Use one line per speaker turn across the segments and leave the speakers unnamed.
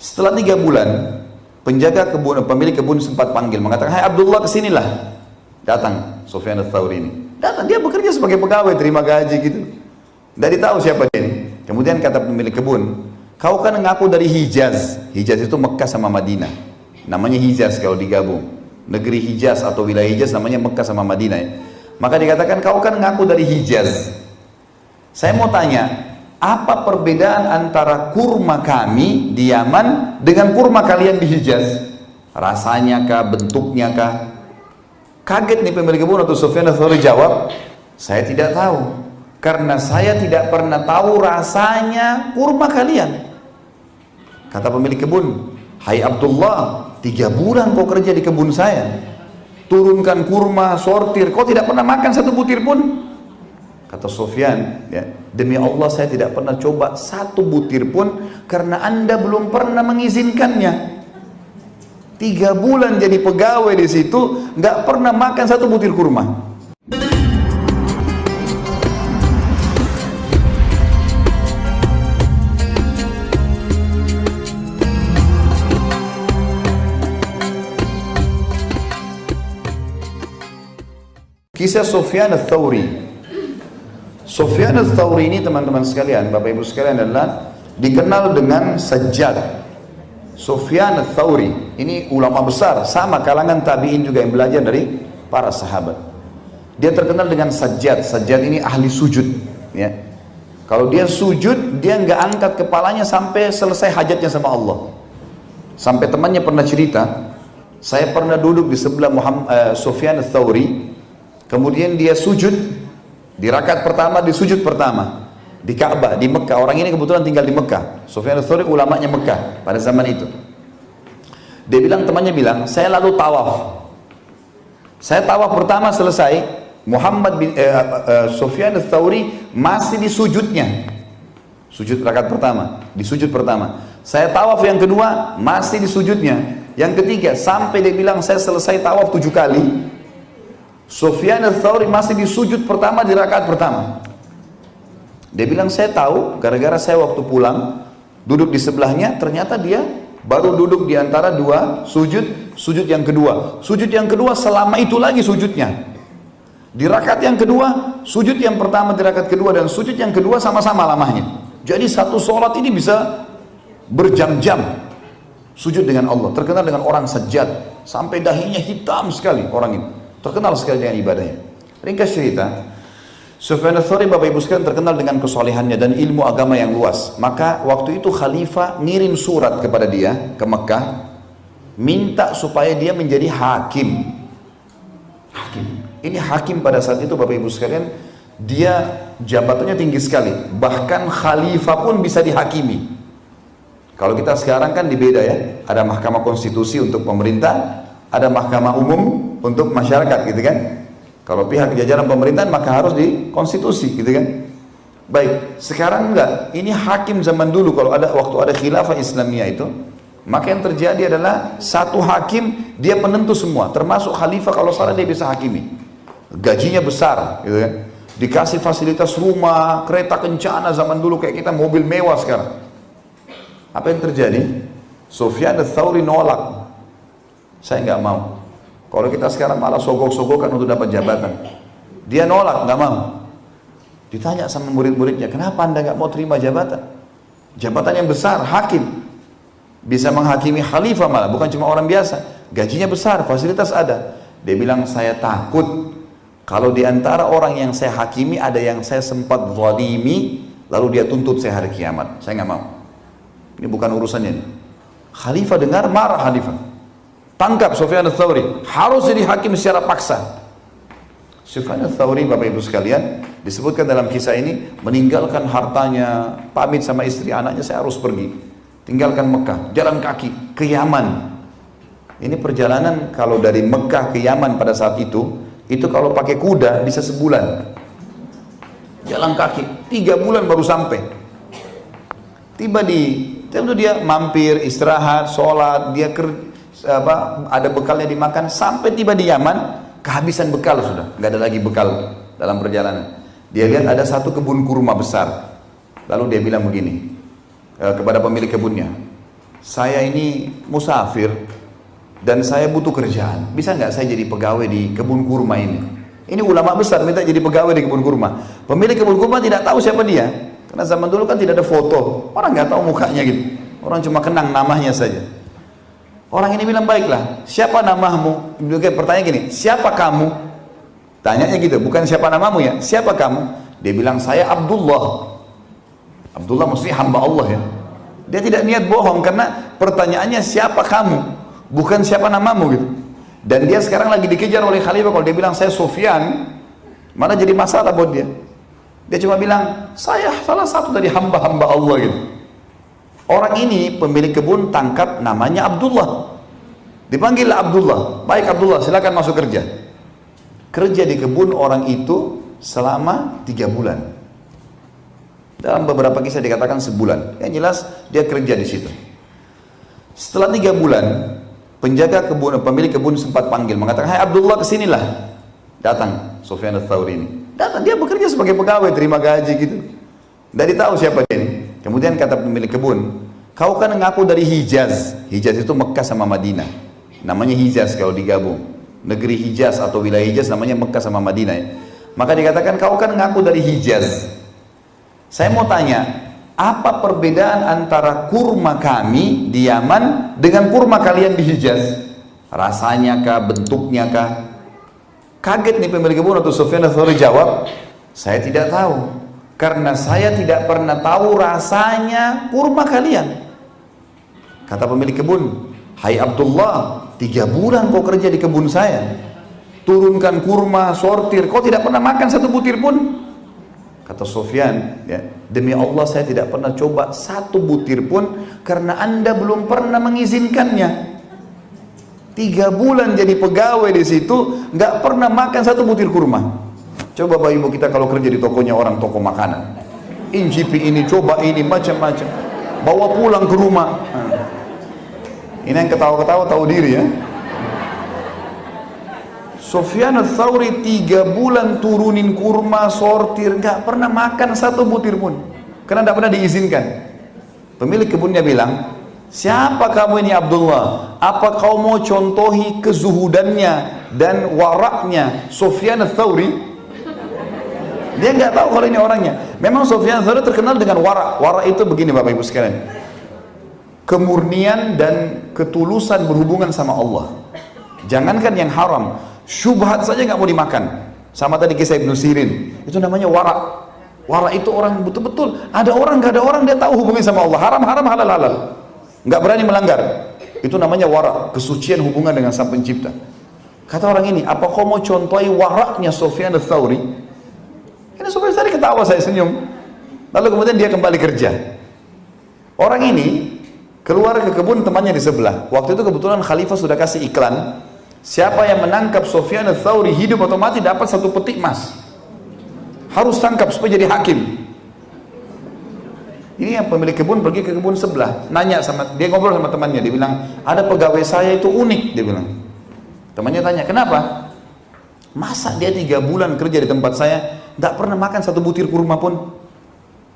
Setelah 3 bulan, penjaga kebun, pemilik kebun sempat panggil, mengatakan, "Hai Abdullah, kesinilah." Datang Sufyan ats-Tsauri ini. Datang, dia bekerja sebagai pegawai, terima gaji gitu. Tidak tahu siapa dia ini. Kemudian kata pemilik kebun, "Kau kan ngaku dari Hijaz." Hijaz itu Mekah sama Madinah. Namanya Hijaz kalau digabung. Negeri Hijaz atau wilayah Hijaz namanya Mekah sama Madinah ya. Maka dikatakan, "Kau kan ngaku dari Hijaz. Saya mau tanya, apa perbedaan antara kurma kami di Yaman dengan kurma kalian di Hijaz? Rasanya kah, bentuknya kah?" Kaget nih pemilik kebun atau Sufyan ats-Tsauri jawab, "Saya tidak tahu. Karena saya tidak pernah tahu rasanya kurma kalian." Kata pemilik kebun, "Hai Abdullah, 3 bulan kau kerja di kebun saya. Turunkan kurma, sortir, kau tidak pernah makan 1 butir pun." Kata Sufyan, ya, "Demi Allah saya tidak pernah coba 1 butir pun karena Anda belum pernah mengizinkannya. 3 bulan jadi pegawai di situ, nggak pernah makan 1 butir kurma." Kisah Sufyan ats-Tsauri. Sufyan ats-Tsauri ini teman-teman sekalian, Bapak Ibu sekalian, adalah dikenal dengan Sajjad. Sufyan ats-Tsauri ini ulama besar, sama kalangan tabi'in juga yang belajar dari para sahabat. Dia terkenal dengan Sajjad. Sajjad ini ahli sujud, ya. Kalau dia sujud, dia nggak angkat kepalanya sampai selesai hajatnya sama Allah. Sampai temannya pernah cerita, "Saya pernah duduk di sebelah Sufyan ats-Tsauri, kemudian dia sujud di rakaat pertama, di sujud pertama di Ka'bah di Mekah." Orang ini kebetulan tinggal di Mekah. Sufyan ats-Tsauri ulamanya Mekah pada zaman itu. Dia bilang, temannya bilang, "Saya lalu tawaf. Saya tawaf pertama selesai, Sufyan ats-Tsauri masih di sujudnya. Sujud rakaat pertama, di sujud pertama. Saya tawaf yang kedua, masih di sujudnya. Yang ketiga, sampai dia bilang saya selesai tawaf 7 kali. Sufyan ats-Tsauri masih di sujud pertama di rakaat pertama." Dia bilang, "Saya tahu gara-gara saya waktu pulang duduk di sebelahnya, ternyata dia baru duduk di antara 2 sujud, sujud yang kedua. Sujud yang kedua selama itu lagi sujudnya. Di rakaat yang kedua, sujud yang pertama di rakaat kedua dan sujud yang kedua sama-sama lamanya. Jadi satu sholat ini bisa berjam-jam sujud dengan Allah." Terkenal dengan orang sajjad, sampai dahinya hitam sekali orang ini. Terkenal sekali dengan ibadahnya. Ringkas cerita, Sufyan ats-Tsauri, Bapak Ibu sekalian, terkenal dengan kesolehannya dan ilmu agama yang luas. Maka waktu itu khalifah ngirim surat kepada dia ke Mekah, minta supaya dia menjadi hakim. Hakim. Ini hakim pada saat itu, Bapak Ibu sekalian, dia jabatannya tinggi sekali. Bahkan khalifah pun bisa dihakimi. Kalau kita sekarang kan dibeda ya. Ada mahkamah konstitusi untuk pemerintah, ada mahkamah umum untuk masyarakat gitu kan. Kalau pihak jajaran pemerintahan maka harus di konstitusi gitu kan. Baik, sekarang enggak. Ini hakim zaman dulu kalau ada waktu ada khilafah Islamiyah itu, maka yang terjadi adalah satu hakim dia penentu semua, termasuk khalifah kalau salah dia bisa hakimi. Gajinya besar gitu kan. Dikasih fasilitas rumah, kereta kencana zaman dulu kayak kita mobil mewah sekarang. Apa yang terjadi? Sufyan ats-Tsauri nolak. "Saya nggak mau." Kalau kita sekarang malah sogok-sogokan untuk dapat jabatan. Dia nolak, nggak mau. Ditanya sama murid-muridnya, "Kenapa Anda nggak mau terima jabatan? Jabatan yang besar, hakim. Bisa menghakimi khalifah malah, bukan cuma orang biasa. Gajinya besar, fasilitas ada." Dia bilang, "Saya takut kalau di antara orang yang saya hakimi ada yang saya sempat zalimi, lalu dia tuntut saya hari kiamat. Saya nggak mau. Ini bukan urusannya ini." Khalifah dengar, marah khalifah. Tangkap Sufyan ats-Tsauri, harus jadi hakim secara paksa. Sufyan ats-Tsauri, Bapak Ibu sekalian, disebutkan dalam kisah ini, meninggalkan hartanya, pamit sama istri anaknya, "Saya harus pergi." Tinggalkan Mekah, jalan kaki ke Yaman. Ini perjalanan kalau dari Mekah ke Yaman pada saat itu kalau pakai kuda bisa sebulan. Jalan kaki, 3 bulan baru sampai. Tiba itu dia mampir, istirahat, sholat, dia ada bekalnya dimakan, sampai tiba di Yaman, kehabisan bekal sudah, nggak ada lagi bekal dalam perjalanan. Dia lihat ada satu kebun kurma besar, lalu dia bilang begini kepada pemilik kebunnya, saya ini musafir dan saya butuh kerjaan. Bisa nggak saya jadi pegawai di kebun kurma ini? Ini ulama besar minta jadi pegawai di kebun kurma. Pemilik kebun kurma tidak tahu siapa dia. Karena zaman dulu kan tidak ada foto. Orang nggak tahu mukanya gitu. Orang cuma kenang namanya saja. Orang ini bilang, baiklah, siapa namamu? Pertanyaan gini, siapa kamu? Tanyanya gitu, bukan siapa namamu ya, siapa kamu? Dia bilang, saya Abdullah. Abdullah maksudnya hamba Allah ya. Dia tidak niat bohong karena pertanyaannya siapa kamu, bukan siapa namamu gitu. Dan dia sekarang lagi dikejar oleh khalifah. Kalau dia bilang saya Sufyan, mana jadi masalah buat dia. Dia cuma bilang saya salah satu dari hamba-hamba Allah gitu. Orang ini pemilik kebun tangkap, namanya Abdullah. Dipanggil Abdullah. Baik Abdullah, silakan masuk kerja. Kerja di kebun orang itu selama 3 bulan. Dalam beberapa kisah dikatakan sebulan. Yang jelas dia kerja di situ. Setelah 3 bulan, penjaga kebun, pemilik kebun sempat panggil, mengatakan, hai Abdullah, kesinilah. Datang Sufyan Ats-Tsauri ini. Datang, dia bekerja sebagai pegawai, terima gaji gitu. Tidak tahu siapa dia ini. Kemudian kata pemilik kebun, kau kan ngaku dari Hijaz. Hijaz itu Mekah sama Madinah. Namanya Hijaz kalau digabung. Negeri Hijaz atau wilayah Hijaz namanya Mekah sama Madinah ya. Maka dikatakan kau kan ngaku dari Hijaz. Saya mau tanya, apa perbedaan antara kurma kami di Yaman dengan kurma kalian di Hijaz? Rasanya kah, bentuknya kah? Kaget nih pemilik kebun atau Sufyan Ats-Tsauri jawab, saya tidak tahu. Karena saya tidak pernah tahu rasanya kurma kalian. Kata pemilik kebun, hai Abdullah, 3 bulan kau kerja di kebun saya. Turunkan kurma, sortir, kau tidak pernah makan satu butir pun. Kata Sufyan, ya, demi Allah saya tidak pernah coba satu butir pun karena anda belum pernah mengizinkannya. 3 bulan jadi pegawai di situ, nggak pernah makan satu butir kurma. Coba Bapak Ibu kita kalau kerja di tokonya orang, toko makanan, incipi ini, coba ini, macam-macam, bawa pulang ke rumah. Ini yang ketawa-ketawa tahu diri ya. Sufyan Ats-Tsauri 3 bulan turunin kurma, sortir, nggak pernah makan satu butir pun, karena nggak pernah diizinkan. Pemilik kebunnya bilang, siapa kamu ini Abdullah? Apa kau mau contohi kezuhudannya dan waraknya Sufyan Ats-Tsauri? Dia nggak tahu kalau ini orangnya. Memang Sufyan Ats-Tsauri terkenal dengan warak. Warak itu begini Bapak Ibu sekalian, kemurnian dan ketulusan berhubungan sama Allah. Jangankan yang haram, syubhat saja nggak mau dimakan. Sama tadi kisah Ibnu Sirin, itu namanya warak. Warak itu orang betul-betul, ada orang nggak ada orang dia tahu hubungan sama Allah, haram-haram, halal-halal, nggak berani melanggar. Itu namanya warak, kesucian hubungan dengan Sang Pencipta. Kata orang ini, apa kau mau contohi waraknya Sufyan Ats-Tsauri? Ini Sufyan Ats-Tsauri ketawa, saya senyum. Lalu kemudian dia kembali kerja. Orang ini keluar ke kebun temannya di sebelah. Waktu itu kebetulan khalifah sudah kasih iklan, siapa yang menangkap Sufyan Ats-Tsauri hidup atau mati dapat 1 peti emas. Harus tangkap supaya jadi hakim. Ini yang pemilik kebun pergi ke kebun sebelah, nanya sama dia, ngobrol sama temannya, dia bilang, ada pegawai saya itu unik, dia bilang. Temannya tanya, kenapa? Masa dia 3 bulan kerja di tempat saya, tidak pernah makan satu butir kurma pun?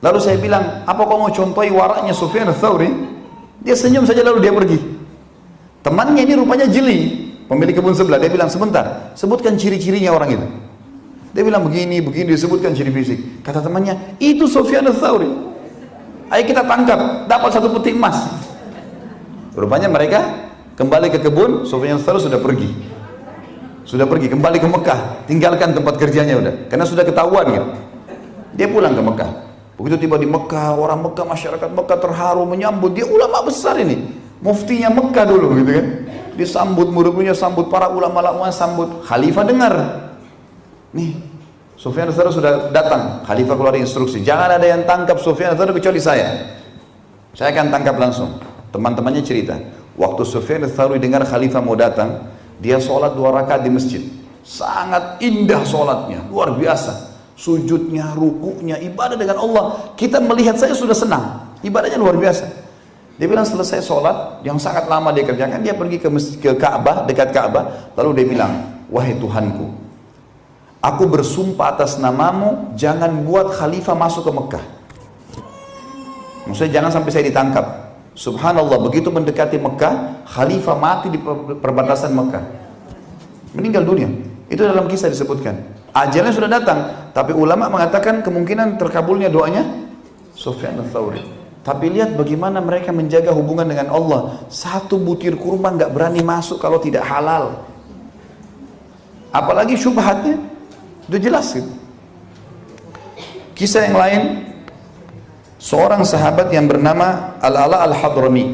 Lalu saya bilang, apa kau mau contohi waraknya Sufyan Ats-Tsauri? Dia senyum saja lalu dia pergi. Temannya ini rupanya jeli, pemilik kebun sebelah. Dia bilang, sebentar, sebutkan ciri-cirinya orang itu. Dia bilang begini, disebutkan ciri fisik. Kata temannya, itu Sufyan Ats-Tsauri. Ayo kita tangkap, dapat 1 peti emas. Rupanya mereka kembali ke kebun, Sufyan Ats-Tsauri sudah pergi. Sudah pergi, kembali ke Mekah, tinggalkan tempat kerjanya udah. Karena sudah ketahuan gitu. Dia pulang ke Mekah. Begitu tiba di Mekah, orang Mekah, masyarakat Mekah terharu menyambut. Dia ulama besar ini, muftinya Mekah dulu gitu kan. Disambut, murid-muridnya sambut, para ulama-ulama sambut. Khalifah dengar. Nih, Sufyan Ats-Tsauri sudah datang. Khalifah keluar instruksi, jangan ada yang tangkap Sufyan Ats-Tsauri kecuali saya. Saya akan tangkap langsung. Teman-temannya cerita, waktu Sufyan Ats-Tsauri dengar Khalifah mau datang, dia sholat 2 rakaat di masjid. Sangat indah sholatnya, luar biasa. Sujudnya, rukuknya, ibadah dengan Allah. Kita melihat saya sudah senang. Ibadahnya luar biasa. Dia bilang selesai sholat, yang sangat lama dia kerjakan, dia pergi ke Ka'bah, dekat Ka'bah. Lalu dia bilang, wahai Tuhanku, aku bersumpah atas namamu, jangan buat khalifah masuk ke Mekah. Maksudnya jangan sampai saya ditangkap. Subhanallah, begitu mendekati Mekah, khalifah mati di perbatasan Mekah. Meninggal dunia. Itu dalam kisah disebutkan. Ajalnya sudah datang, tapi ulama mengatakan kemungkinan terkabulnya doanya Sufyan ats-Tsauri. Tapi lihat bagaimana mereka menjaga hubungan dengan Allah. Satu butir kurma nggak berani masuk kalau tidak halal. Apalagi syubhatnya, udah jelas gitu. Kisah yang lain, seorang sahabat yang bernama Al-Ala Al-Hadrami.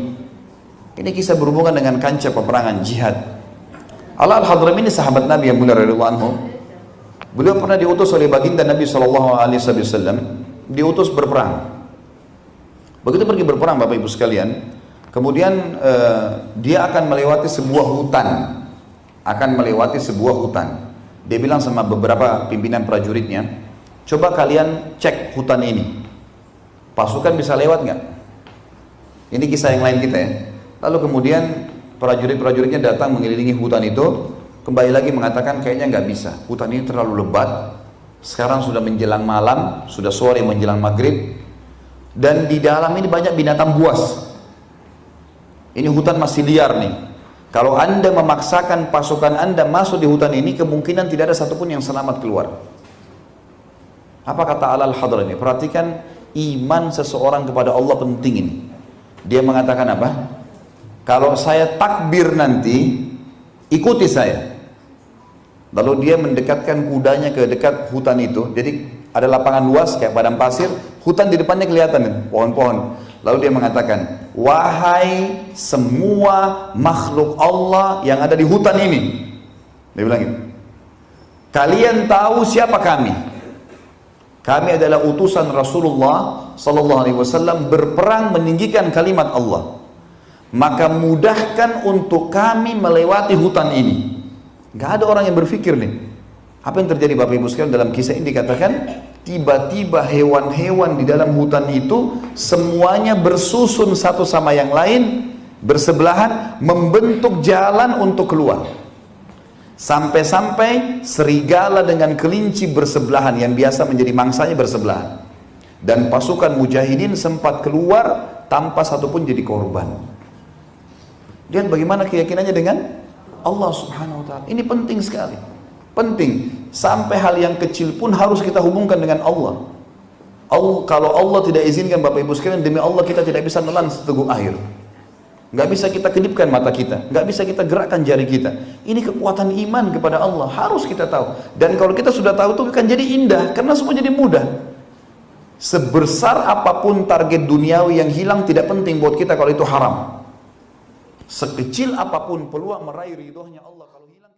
Ini kisah berhubungan dengan kancah peperangan jihad. Al-Ala Al-Hadrami ini sahabat Nabi yang mulia radhiyallahu anhu. Beliau pernah diutus oleh baginda Nabi SAW, diutus berperang. Begitu pergi berperang Bapak Ibu sekalian, kemudian dia akan melewati sebuah hutan. Dia bilang sama beberapa pimpinan prajuritnya, coba kalian cek hutan ini, pasukan bisa lewat nggak? Ini kisah yang lain kita ya. Lalu kemudian prajurit-prajuritnya datang mengelilingi hutan itu, kembali lagi mengatakan kayaknya nggak bisa, hutan ini terlalu lebat, sekarang sudah menjelang malam, sudah sore menjelang maghrib, dan di dalam ini banyak binatang buas. Ini hutan masih liar nih. Kalau anda memaksakan pasukan anda masuk di hutan ini, kemungkinan tidak ada satupun yang selamat keluar. Apa kata Al-Hadrami? Perhatikan iman seseorang kepada Allah penting ini. Dia mengatakan apa? Kalau saya takbir nanti, ikuti saya. Lalu dia mendekatkan kudanya ke dekat hutan itu. Jadi ada lapangan luas kayak padang pasir, hutan di depannya kelihatan pohon-pohon. Lalu dia mengatakan, wahai semua makhluk Allah yang ada di hutan ini. Dia bilang gitu. Kalian tahu siapa kami? Kami adalah utusan Rasulullah sallallahu alaihi wasallam berperang meninggikan kalimat Allah. Maka mudahkan untuk kami melewati hutan ini. Gak ada orang yang berpikir nih. Apa yang terjadi Bapak Ibu sekalian dalam kisah ini dikatakan, tiba-tiba hewan-hewan di dalam hutan itu semuanya bersusun satu sama yang lain, bersebelahan, membentuk jalan untuk keluar. Sampai-sampai serigala dengan kelinci bersebelahan, yang biasa menjadi mangsanya bersebelahan. Dan pasukan mujahidin sempat keluar tanpa satupun jadi korban. Lihat bagaimana keyakinannya dengan Allah Subhanahu wa ta'ala. Ini penting sekali. Penting, sampai hal yang kecil pun harus kita hubungkan dengan Allah. Kalau Allah tidak izinkan Bapak Ibu sekalian, demi Allah kita tidak bisa nelan seteguk air. Nggak bisa kita kedipkan mata kita, nggak bisa kita gerakkan jari kita. Ini kekuatan iman kepada Allah, harus kita tahu. Dan kalau kita sudah tahu itu akan jadi indah, karena semua jadi mudah. Sebesar apapun target duniawi yang hilang tidak penting buat kita kalau itu haram. Sekecil apapun peluang meraih ridhonya Allah kalau hilang.